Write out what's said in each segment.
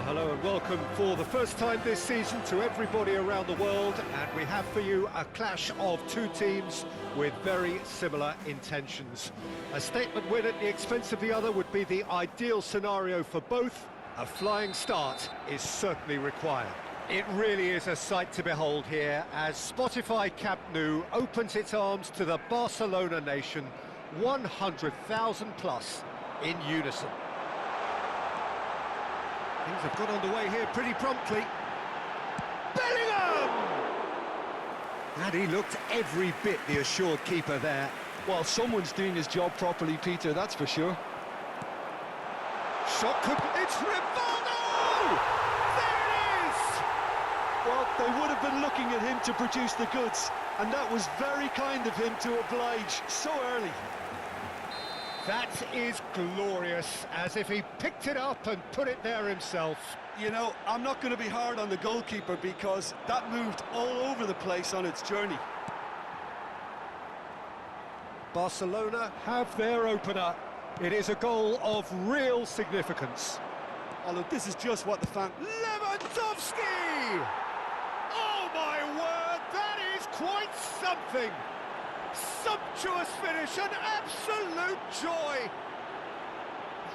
Hello and welcome for the first time this season to everybody around the world, and we have for you a clash of two teams with very similar intentions. A statement win at the expense of the other would be the ideal scenario for both. A flying start is certainly required. It really is a sight to behold here as Spotify Camp Nou opens its arms to the Barcelona nation, 100,000 plus in unison. Things have got underway here pretty promptly. Bellingham! And he looked every bit the assured keeper there. Well, someone's doing his job properly, Peter, that's for sure. Shot could... It's Rivaldo! There it is! Well, they would have been looking at him to produce the goods, and that was very kind of him to oblige so early. That is glorious, as if he picked it up and put it there himself. You know, I'm not going to be hard on the goalkeeper because that moved all over the place on its journey. Barcelona have their opener. It is a goal of real significance. Oh, look, this is just what the fan... Lewandowski! Oh, my word, that is quite something! Sumptuous finish, an absolute joy!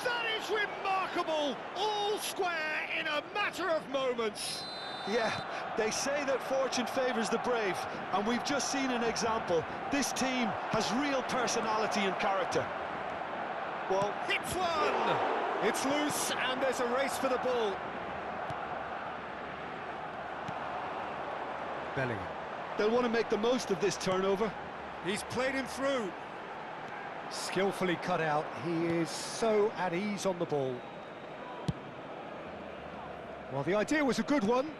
That is remarkable! All square in a matter of moments! Yeah, they say that fortune favours the brave, and we've just seen an example. This team has real personality and character. Well, hits one! It's loose, and there's a race for the ball. Bellingham. They'll want to make the most of this turnover. He's played him through. Skillfully cut out. He is so at ease on the ball. Well, the idea was a good one.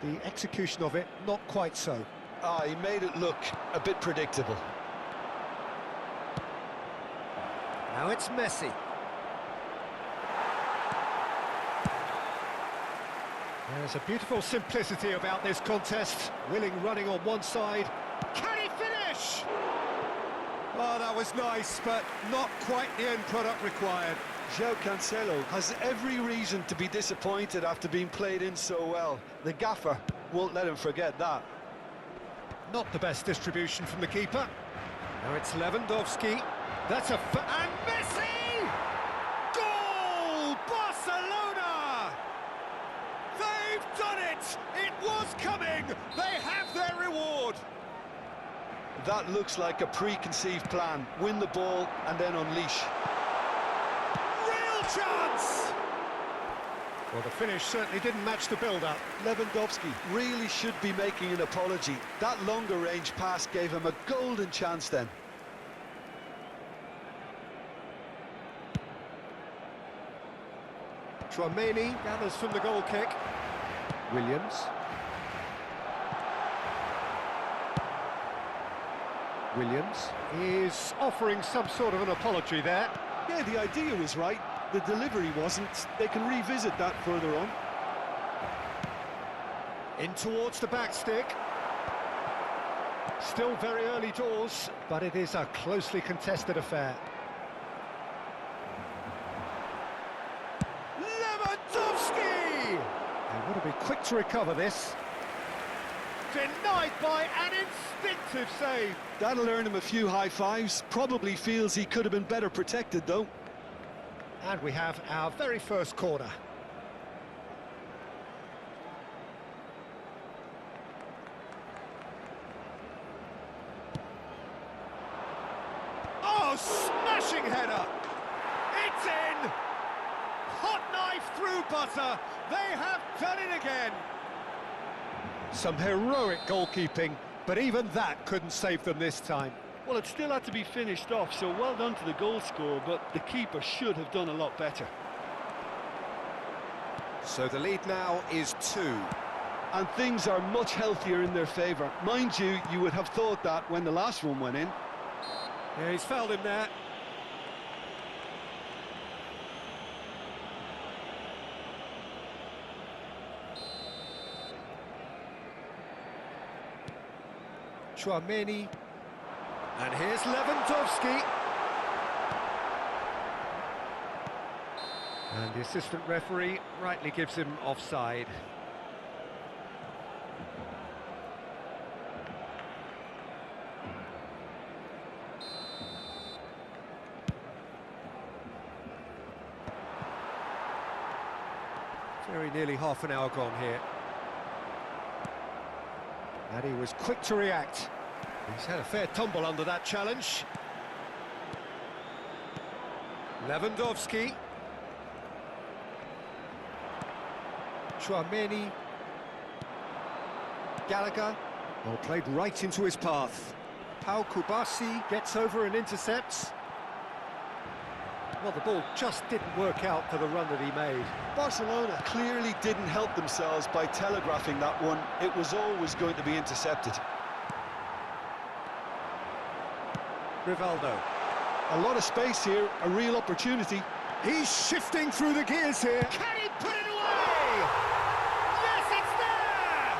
The execution of it, not quite so. He made it look a bit predictable. Now it's Messi. There's a beautiful simplicity about this contest. Willing running on one side. Can he finish? Oh, that was nice, but not quite the end product required. João Cancelo has every reason to be disappointed after being played in so well. The gaffer won't let him forget that. Not the best distribution from the keeper. Now it's Lewandowski. That's a... and Messi! Goal! Barcelona! They've done it! It was coming! They have their reward! That looks like a preconceived plan. Win the ball and then unleash. Real chance! Well, the finish certainly didn't match the build-up. Lewandowski really should be making an apology. That longer range pass gave him a golden chance then. Tchouaméni gathers from the goal kick. Williams. Williams is offering some sort of an apology there. Yeah, the idea was right. The delivery wasn't. They can revisit that further on. In towards the back stick. Still very early doors, but it is a closely contested affair. Lewandowski! They want to be quick to recover this. Denied by an instinctive save. That'll earn him a few high fives. Probably feels he could have been better protected, though. And we have our very first corner. Oh, smashing header! It's in! Hot knife through butter. They have done it again. Some heroic goalkeeping, but even that couldn't save them this time. Well, it still had to be finished off, so well done to the goal scorer, but the keeper should have done a lot better. So the lead now is 2. And things are much healthier in their favour. Mind you, you would have thought that when the last one went in. Yeah, he's fouled him there. Tchouaméni. And here's Lewandowski. And the assistant referee rightly gives him offside. Very nearly half an hour gone here. And he was quick to react. He's had a fair tumble under that challenge. Lewandowski. Chouameni. Gallagher. Well, played right into his path. Pau Kubasi gets over and intercepts. Well, the ball just didn't work out for the run that he made. Barcelona clearly didn't help themselves by telegraphing that one. It was always going to be intercepted. Rivaldo. A lot of space here, a real opportunity. He's shifting through the gears here. Can he put it away? Yes, it's there!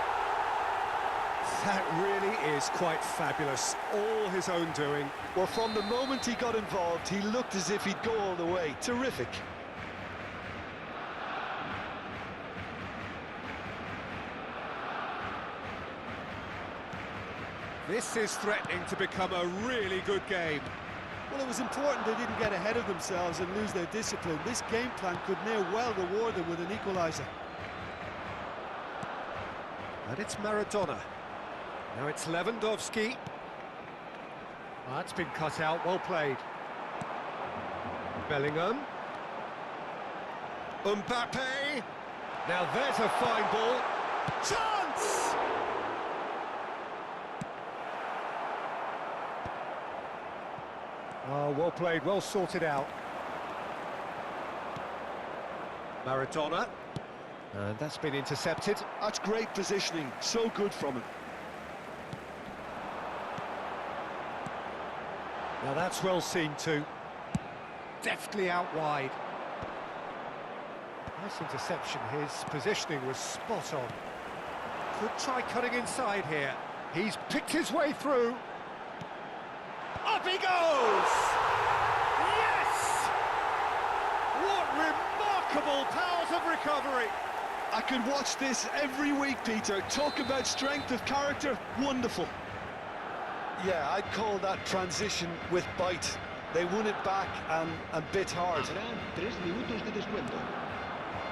That really is quite fabulous. All his own doing. Well, from the moment he got involved, he looked as if he'd go all the way. Terrific. This is threatening to become a really good game. Well, it was important they didn't get ahead of themselves and lose their discipline. This game plan could now well reward them with an equaliser. And it's Maradona. Now it's Lewandowski. That's been cut out, well played. Bellingham. Mbappe. Now there's a fine ball. Chance! Oh, well played, well sorted out. Maradona. And that's been intercepted. That's great positioning, so good from him. Now that's well seen too. Deftly out wide. Nice interception, his positioning was spot on. Could try cutting inside here. He's picked his way through. Up he goes! Yes! What remarkable powers of recovery! I could watch this every week, Peter. Talk about strength of character, wonderful. Yeah, I'd call that transition with bite. They won it back and bit hard.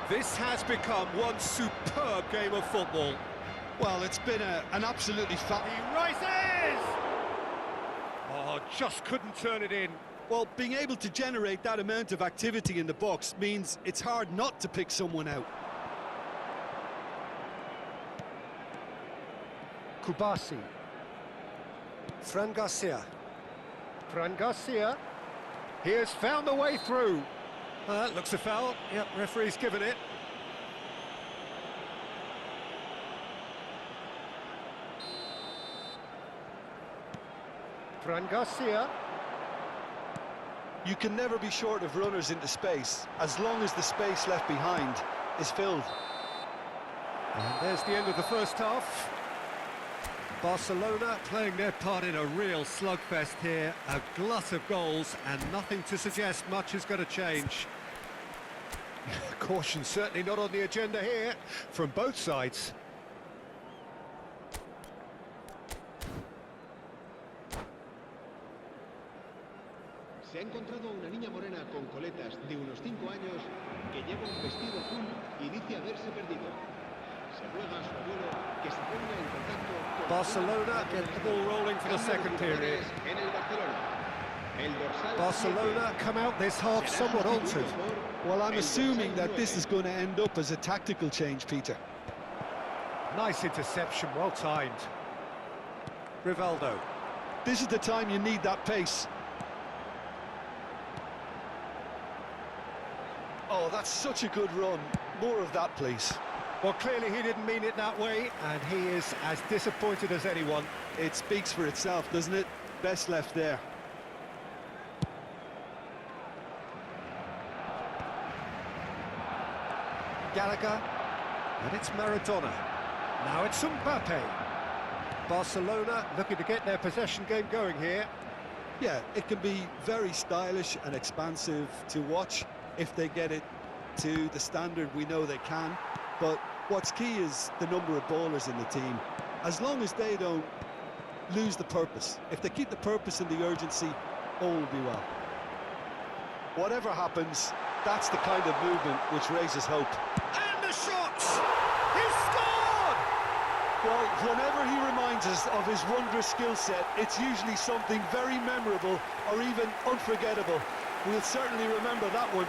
This has become one superb game of football. Well, it's been an absolutely He rises! Oh, just couldn't turn it in. Well, being able to generate that amount of activity in the box means it's hard not to pick someone out. Kubasi. Fran Garcia. Fran Garcia. He has found a way through. That looks a foul. Yep, referee's given it. Fran Garcia. You can never be short of runners into space, as long as the space left behind is filled. And there's the end of the first half. Barcelona playing their part in a real slugfest here. A glut of goals and nothing to suggest much is going to change. Caution certainly not on the agenda here from both sides. Se ha encontrado una niña morena con coletas de unos 5 años que lleva un vestido azul y dice haberse perdido. Se ruega a su abuelo que se ponga en contacto con Barcelona get the ball rolling for the second period. en el Barcelona. El dorsal Barcelona come out this half somewhat altered. Well, I'm assuming that this is going to end up as a tactical change, Peter. Nice interception, well timed. Rivaldo. This is the time you need that pace. Oh, that's such a good run. More of that, please. Well, clearly he didn't mean it that way, and he is as disappointed as anyone. It speaks for itself, doesn't it? Best left there. Gallagher, and it's Maradona. Now it's Mbappe. Barcelona looking to get their possession game going here. Yeah, it can be very stylish and expansive to watch if they get it to the standard we know they can. But what's key is the number of ballers in the team. As long as they don't lose the purpose, if they keep the purpose and the urgency, all will be well. Whatever happens, that's the kind of movement which raises hope. And the shot! He's scored! Well, whenever he reminds us of his wondrous skill set, it's usually something very memorable or even unforgettable. We'll certainly remember that one.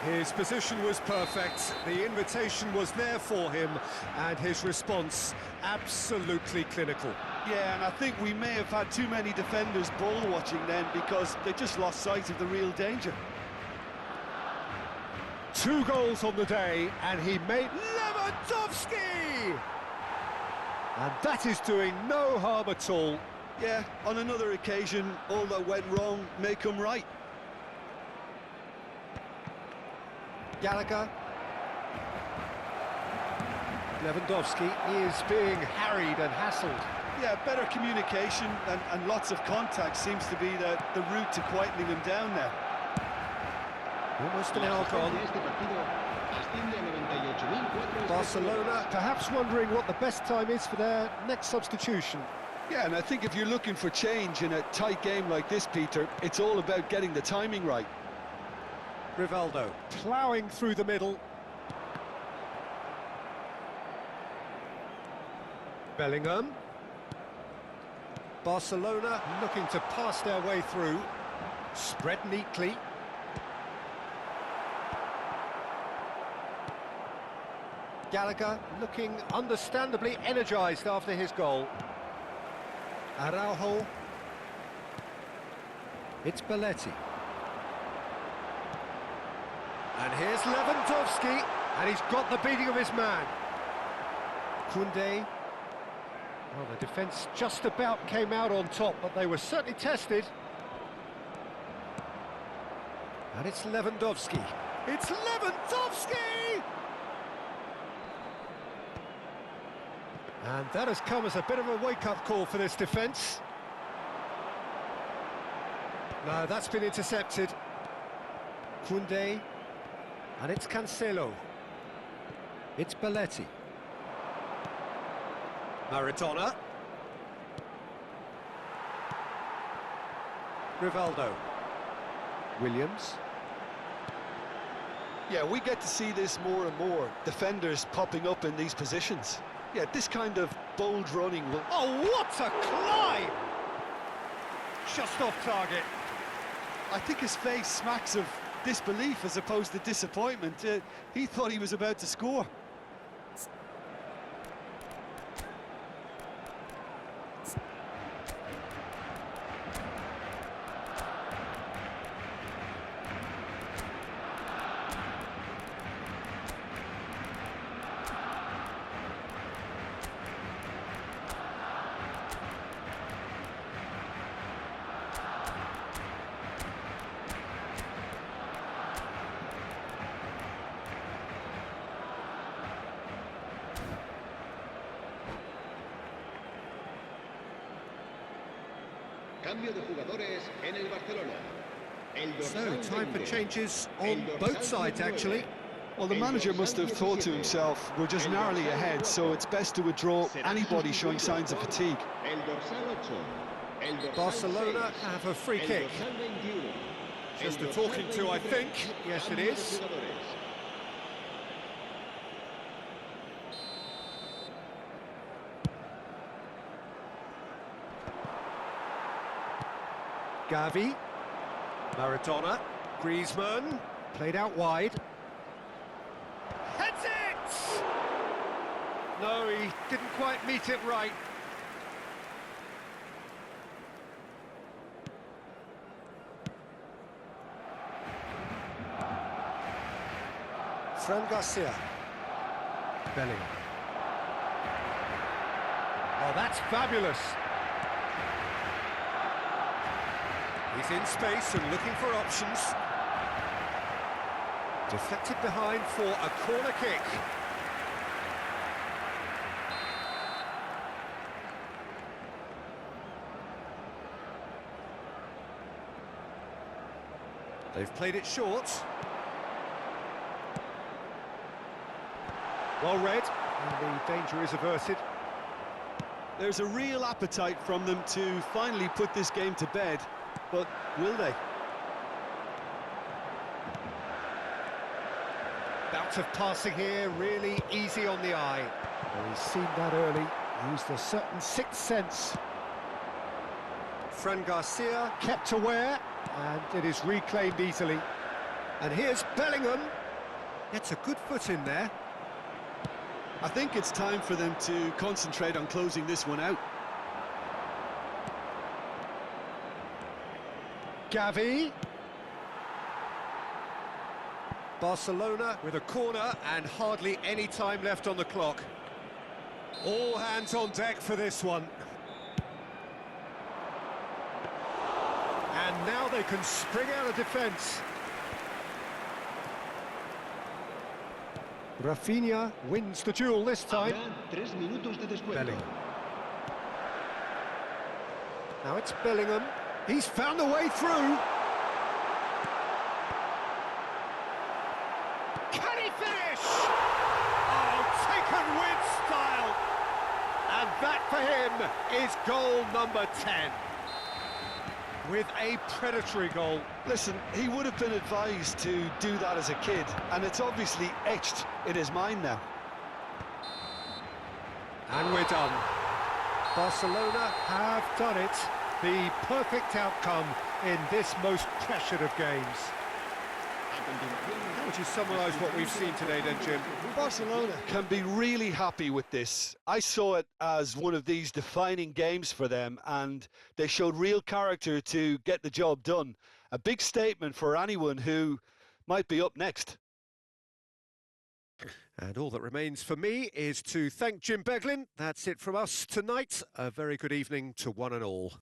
His position was perfect, the invitation was there for him, and his response absolutely clinical. Yeah, and I think we may have had too many defenders ball watching then because they just lost sight of the real danger. 2 goals on the day, and he made Lewandowski! And that is doing no harm at all. Yeah, on another occasion, all that went wrong may come right. Gallagher. Lewandowski is being harried and hassled. Yeah, better communication and lots of contact seems to be the route to quietening him down now. Almost an hour gone. Barcelona perhaps wondering what the best time is for their next substitution. Yeah, and I think if you're looking for change in a tight game like this, Peter, it's all about getting the timing right. Rivaldo ploughing through the middle. Bellingham. Barcelona looking to pass their way through. Spread neatly. Gallagher looking understandably energised after his goal. Araujo. It's Belletti. And here's Lewandowski, and he's got the beating of his man. Koundé. Well, the defence just about came out on top, but they were certainly tested. And it's Lewandowski. It's Lewandowski! And that has come as a bit of a wake-up call for this defence. No, that's been intercepted. Koundé. And it's Cancelo. It's Belletti. Maradona. Rivaldo. Williams. Yeah, we get to see this more and more. Defenders popping up in these positions. Yeah, this kind of bold running will... Oh, what a climb! Just off target. I think his face smacks of disbelief as opposed to disappointment. He thought he was about to score. Cambio de jugadores en el Barcelona. So, time for changes on both sides, actually. Well, the manager must have thought to himself, we're just narrowly ahead, so it's best to withdraw anybody showing signs of fatigue. Barcelona have a free kick. Just a talking to, I think. Yes, it is. Gavi. Maradona. Griezmann. Played out wide. Heads it! No, he didn't quite meet it right. Fran Garcia. Bellingham. Oh, that's fabulous. He's in space and looking for options. Deflected behind for a corner kick. They've played it short. Well read, and the danger is averted. There's a real appetite from them to finally put this game to bed, but will they? Bout of passing here, really easy on the eye. Well, he's seen that early, used a certain sixth sense. Fran Garcia kept aware, and it is reclaimed easily. And here's Bellingham. Gets a good foot in there. I think it's time for them to concentrate on closing this one out. Gavi. Barcelona with a corner and hardly any time left on the clock. All hands on deck for this one. And now they can spring out of defence. Rafinha wins the duel this time. Bellingham. Now it's Bellingham. He's found a way through. Can he finish? Oh, taken with style. And that for him is goal number 10. With a predatory goal. Listen, he would have been advised to do that as a kid, and it's obviously etched in his mind now. And we're done. Barcelona have done it. The perfect outcome in this most pressured of games. How would you summarise what we've seen today then, Jim? Barcelona can be really happy with this. I saw it as one of these defining games for them, and they showed real character to get the job done. A big statement for anyone who might be up next. And all that remains for me is to thank Jim Beglin. That's it from us tonight. A very good evening to one and all.